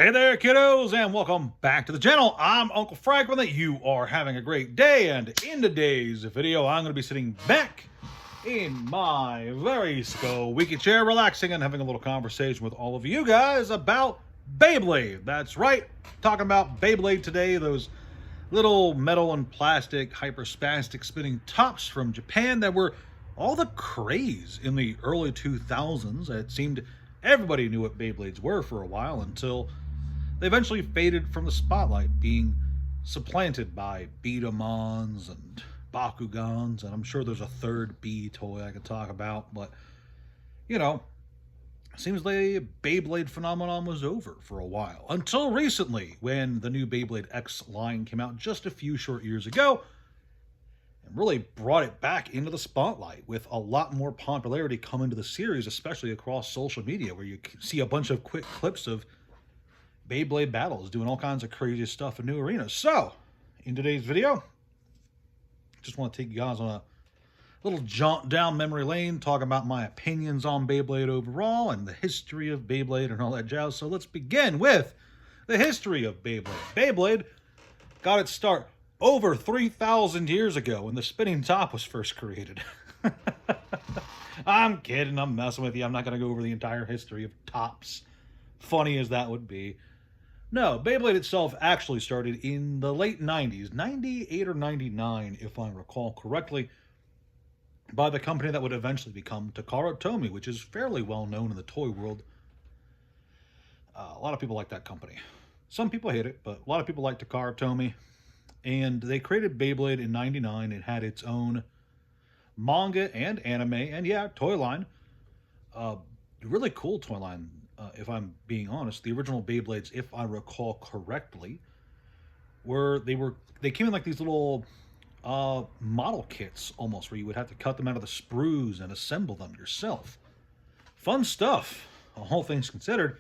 Hey there, kiddos, and welcome back to the channel. I'm Uncle Frank, and that you are having a great day. And in today's video, I'm going to be sitting back in my very squeaky chair, relaxing and having a little conversation with all of you guys about Beyblade. That's right, talking about Beyblade today, those little metal and plastic hyperspastic spinning tops from Japan that were all the craze in the early 2000s. It seemed everybody knew what Beyblades were for a while until they eventually faded from the spotlight, being supplanted by Beat-em-ons and Bakugans, and I'm sure there's a third B toy I could talk about, but, you know, seems the Beyblade phenomenon was over for a while. Until recently, when the new Beyblade X line came out just a few short years ago, and really brought it back into the spotlight with a lot more popularity coming to the series, especially across social media, where you see a bunch of quick clips of Beyblade battles doing all kinds of crazy stuff in new arenas. So, in today's video, just want to take you guys on a little jaunt down memory lane, talking about my opinions on Beyblade overall and the history of Beyblade and all that jazz. So let's begin with the history of Beyblade. Beyblade got its start over 3,000 years ago when the spinning top was first created. I'm kidding, I'm messing with you. I'm not going to go over the entire history of tops, funny as that would be. No, Beyblade itself actually started in the late 90s, 98 or 99, if I recall correctly, by the company that would eventually become Takara Tomy, which is fairly well known in the toy world. A lot of people like that company. Some people hate it, but a lot of people like Takara Tomy. And they created Beyblade in 99. It had its own manga and anime, and yeah, toy line. Really cool toy line. If I'm being honest, the original Beyblades, if I recall correctly, they came in like these little model kits almost, where you would have to cut them out of the sprues and assemble them yourself. Fun stuff, all things considered.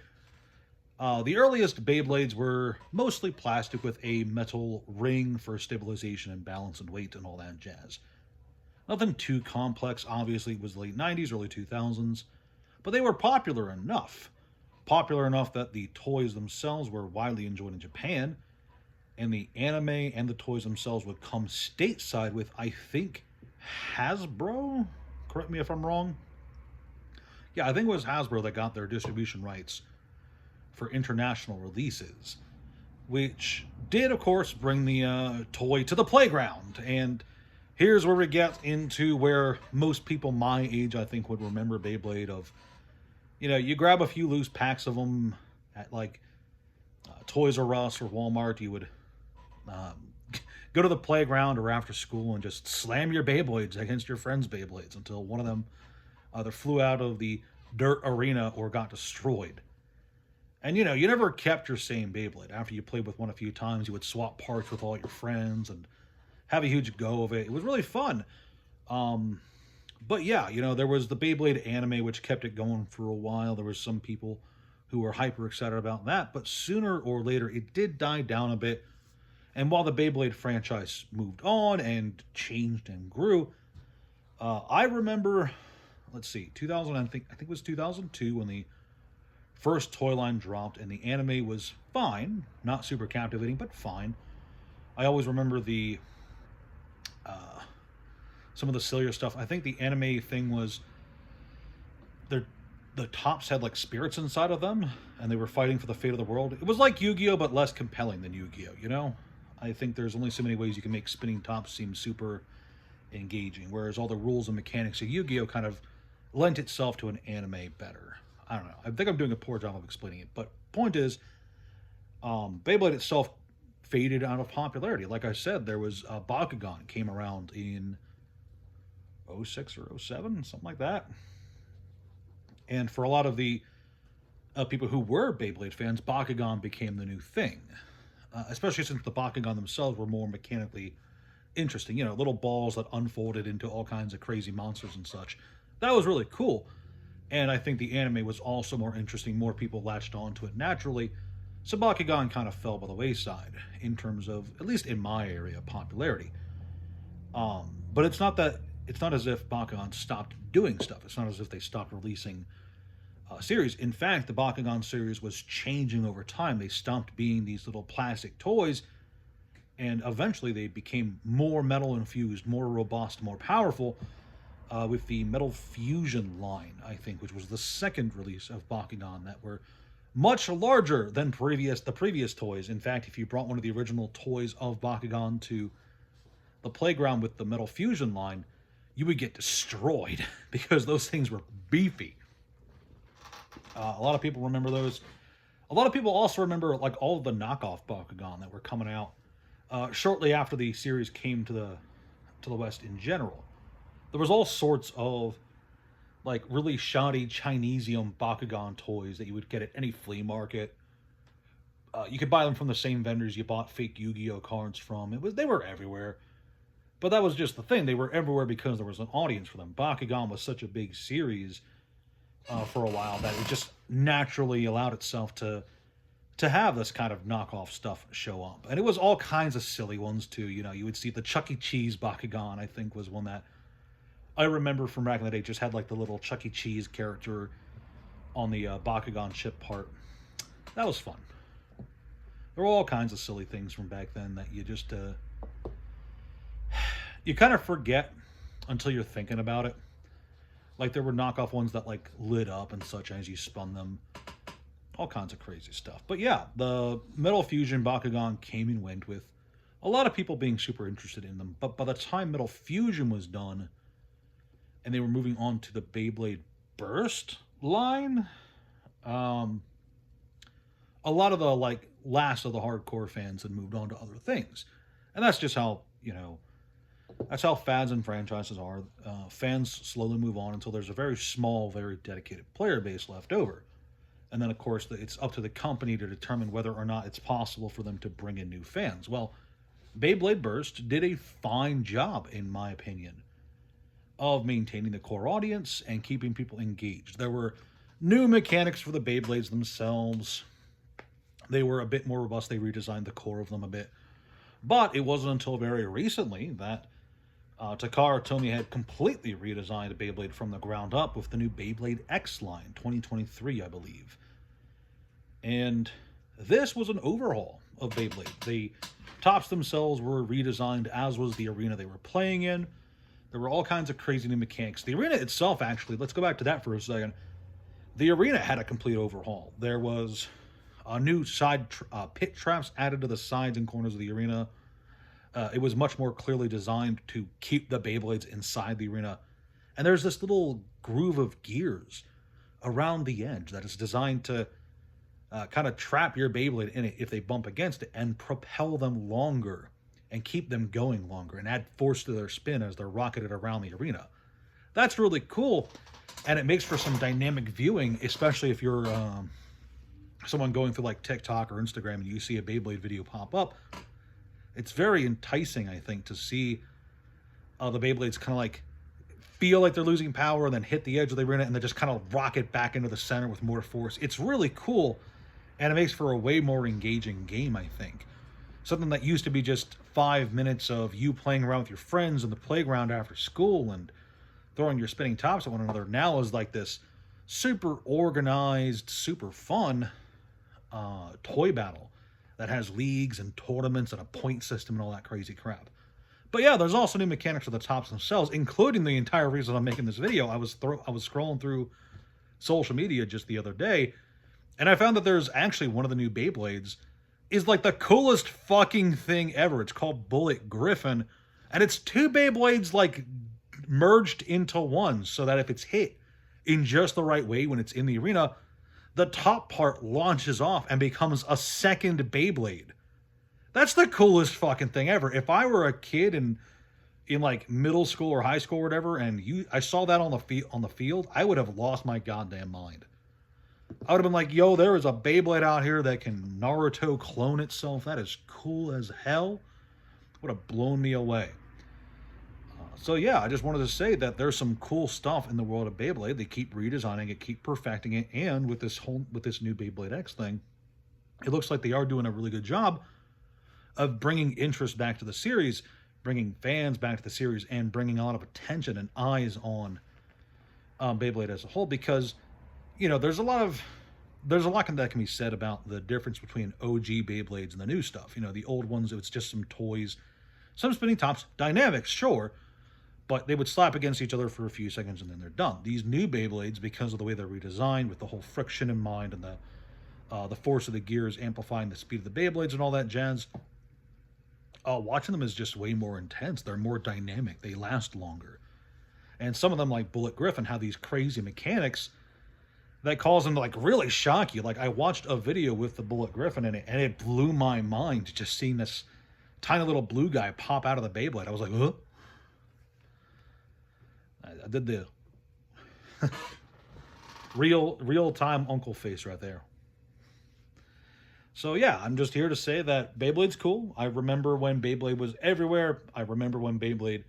The earliest Beyblades were mostly plastic with a metal ring for stabilization and balance and weight and all that jazz. Nothing too complex. Obviously, it was the late 90s, early 2000s, but they were popular enough. Popular enough that the toys themselves were widely enjoyed in Japan, and the anime and the toys themselves would come stateside with, I think, Hasbro? Correct me if I'm wrong. Yeah, I think it was Hasbro that got their distribution rights for international releases, which did, of course, bring the toy to the playground. And here's where we get into where most people my age, I think, would remember Beyblade of, you know, you grab a few loose packs of them at like Toys R Us or Walmart. You would go to the playground or after school and just slam your Beyblades against your friends' Beyblades until one of them either flew out of the dirt arena or got destroyed. And you know, you never kept your same Beyblade. After you played with one a few times, you would swap parts with all your friends and have a huge go of it. It was really fun. But yeah, you know, there was the Beyblade anime, which kept it going for a while. There was some people who were hyper excited about that, but sooner or later it did die down a bit. And while the Beyblade franchise moved on and changed and grew, I remember, let's see, 2000, I think it was 2002 when the first toy line dropped, and the anime was fine, not super captivating, but fine. I always remember the some of the sillier stuff. I think the anime thing was the tops had like spirits inside of them, and they were fighting for the fate of the world. It was like Yu-Gi-Oh, but less compelling than Yu-Gi-Oh, you know? I think there's only so many ways you can make spinning tops seem super engaging, whereas all the rules and mechanics of Yu-Gi-Oh kind of lent itself to an anime better. I don't know. I think I'm doing a poor job of explaining it, but point is, Beyblade itself faded out of popularity. Like I said, there was Bakugan came around in 06 or 07, something like that. And for a lot of the people who were Beyblade fans, Bakugan became the new thing. Especially since the Bakugan themselves were more mechanically interesting. You know, little balls that unfolded into all kinds of crazy monsters and such. That was really cool. And I think the anime was also more interesting. More people latched onto it naturally. So Bakugan kind of fell by the wayside in terms of, at least in my area, popularity. But it's not as if Bakugan stopped doing stuff. It's not as if they stopped releasing series. In fact, the Bakugan series was changing over time. They stopped being these little plastic toys, and eventually they became more metal infused, more robust, more powerful, with the Metal Fusion line, I think, which was the second release of Bakugan, that were much larger than the previous toys. In fact, if you brought one of the original toys of Bakugan to the playground with the Metal Fusion line, you would get destroyed because those things were beefy. A lot of people remember those. A lot of people also remember like all of the knockoff Bakugan that were coming out shortly after the series came to the West in general. There was all sorts of like really shoddy Chinesium Bakugan toys that you would get at any flea market. You could buy them from the same vendors you bought fake Yu-Gi-Oh cards from. They were everywhere. But that was just the thing. They were everywhere because there was an audience for them. Bakugan was such a big series for a while that it just naturally allowed itself to have this kind of knockoff stuff show up. And it was all kinds of silly ones too. You know, you would see the Chuck E. Cheese Bakugan, I think, was one that I remember from back in the day. Just had like the little Chuck E. Cheese character on the Bakugan chip part. That was fun. There were all kinds of silly things from back then that you just you kind of forget until you're thinking about it. Like there were knockoff ones that like lit up and such as you spun them. All kinds of crazy stuff. But yeah, the Metal Fusion Bakugan came and went with a lot of people being super interested in them. But by the time Metal Fusion was done and they were moving on to the Beyblade Burst line, a lot of the like last of the hardcore fans had moved on to other things. And that's just how, you know, that's how fads and franchises are. Fans slowly move on until there's a very small, very dedicated player base left over. And then, of course, it's up to the company to determine whether or not it's possible for them to bring in new fans. Well, Beyblade Burst did a fine job, in my opinion, of maintaining the core audience and keeping people engaged. There were new mechanics for the Beyblades themselves. They were a bit more robust. They redesigned the core of them a bit. But it wasn't until very recently that Takara Tomy had completely redesigned Beyblade from the ground up with the new Beyblade X line, 2023, I believe. And this was an overhaul of Beyblade. The tops themselves were redesigned, as was the arena they were playing in. There were all kinds of crazy new mechanics. The arena itself, actually, let's go back to that for a second. The arena had a complete overhaul. There was a new side pit traps added to the sides and corners of the arena. It was much more clearly designed to keep the Beyblades inside the arena. And there's this little groove of gears around the edge that is designed to kind of trap your Beyblade in it if they bump against it and propel them longer and keep them going longer and add force to their spin as they're rocketed around the arena. That's really cool, and it makes for some dynamic viewing, especially if you're someone going through like TikTok or Instagram and you see a Beyblade video pop up. It's very enticing, I think, to see the Beyblades kind of like feel like they're losing power and then hit the edge of the arena and then just kind of rocket back into the center with more force. It's really cool, and it makes for a way more engaging game, I think. Something that used to be just 5 minutes of you playing around with your friends in the playground after school and throwing your spinning tops at one another now is like this super organized, super fun toy battle that has leagues and tournaments and a point system and all that crazy crap. But yeah, there's also new mechanics for the tops themselves, including the entire reason I'm making this video. I was scrolling through social media just the other day, and I found that there's actually one of the new Beyblades is like the coolest fucking thing ever. It's called Bullet Griffin, and it's two Beyblades like merged into one, so that if it's hit in just the right way when it's in the arena, the top part launches off and becomes a second Beyblade. That's the coolest fucking thing ever. If I were a kid in like middle school or high school or whatever, and I saw that on the field, I would have lost my goddamn mind. I would have been like, yo, there is a Beyblade out here that can Naruto clone itself. That is cool as hell. Would have blown me away. So yeah, I just wanted to say that there's some cool stuff in the world of Beyblade. They keep redesigning it, keep perfecting it, and with this new Beyblade X thing, it looks like they are doing a really good job of bringing interest back to the series, bringing fans back to the series, and bringing a lot of attention and eyes on Beyblade as a whole. Because there's a lot that can be said about the difference between OG Beyblades and the new stuff. The old ones, it's just some toys, some spinning tops, dynamics, sure, but they would slap against each other for a few seconds and then they're done. These new Beyblades, because of the way they're redesigned with the whole friction in mind and the force of the gears amplifying the speed of the Beyblades and all that jazz, watching them is just way more intense. They're more dynamic. They last longer. And some of them, like Bullet Griffin, have these crazy mechanics that cause them to like really shock you. Like I watched a video with the Bullet Griffin in it, and it blew my mind just seeing this tiny little blue guy pop out of the Beyblade. I was like, huh? I did the real time uncle face right there. So yeah, I'm just here to say that Beyblade's cool. I remember when Beyblade was everywhere. I remember when Beyblade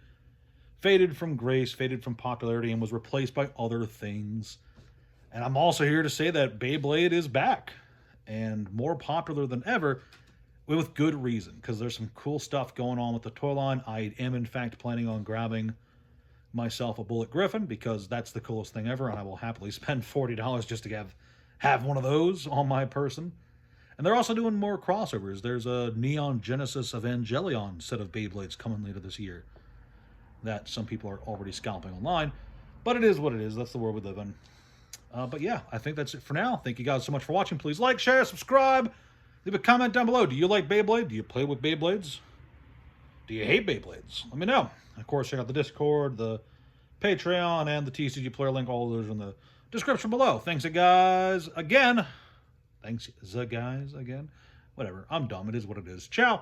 faded from grace, faded from popularity, and was replaced by other things. And I'm also here to say that Beyblade is back and more popular than ever, with good reason, because there's some cool stuff going on with the toy line. I am, in fact, planning on grabbing myself a Bullet Griffin because that's the coolest thing ever, and I will happily spend $40 just to have one of those on my person. And they're also doing more crossovers. There's a Neon Genesis Evangelion set of Beyblades coming later this year that some people are already scalping online. But it is what it is. That's the world we live in. But yeah, I think that's it for now. Thank you guys so much for watching. Please like, share, subscribe. Leave a comment down below. Do you like Beyblade? Do you play with Beyblades? Do you hate Beyblades? Let me know. Of course, check out the Discord, the Patreon, and the TCG player link. All of those are in the description below. Thanks, guys, again. Thanks, guys, again. Whatever. I'm dumb. It is what it is. Ciao.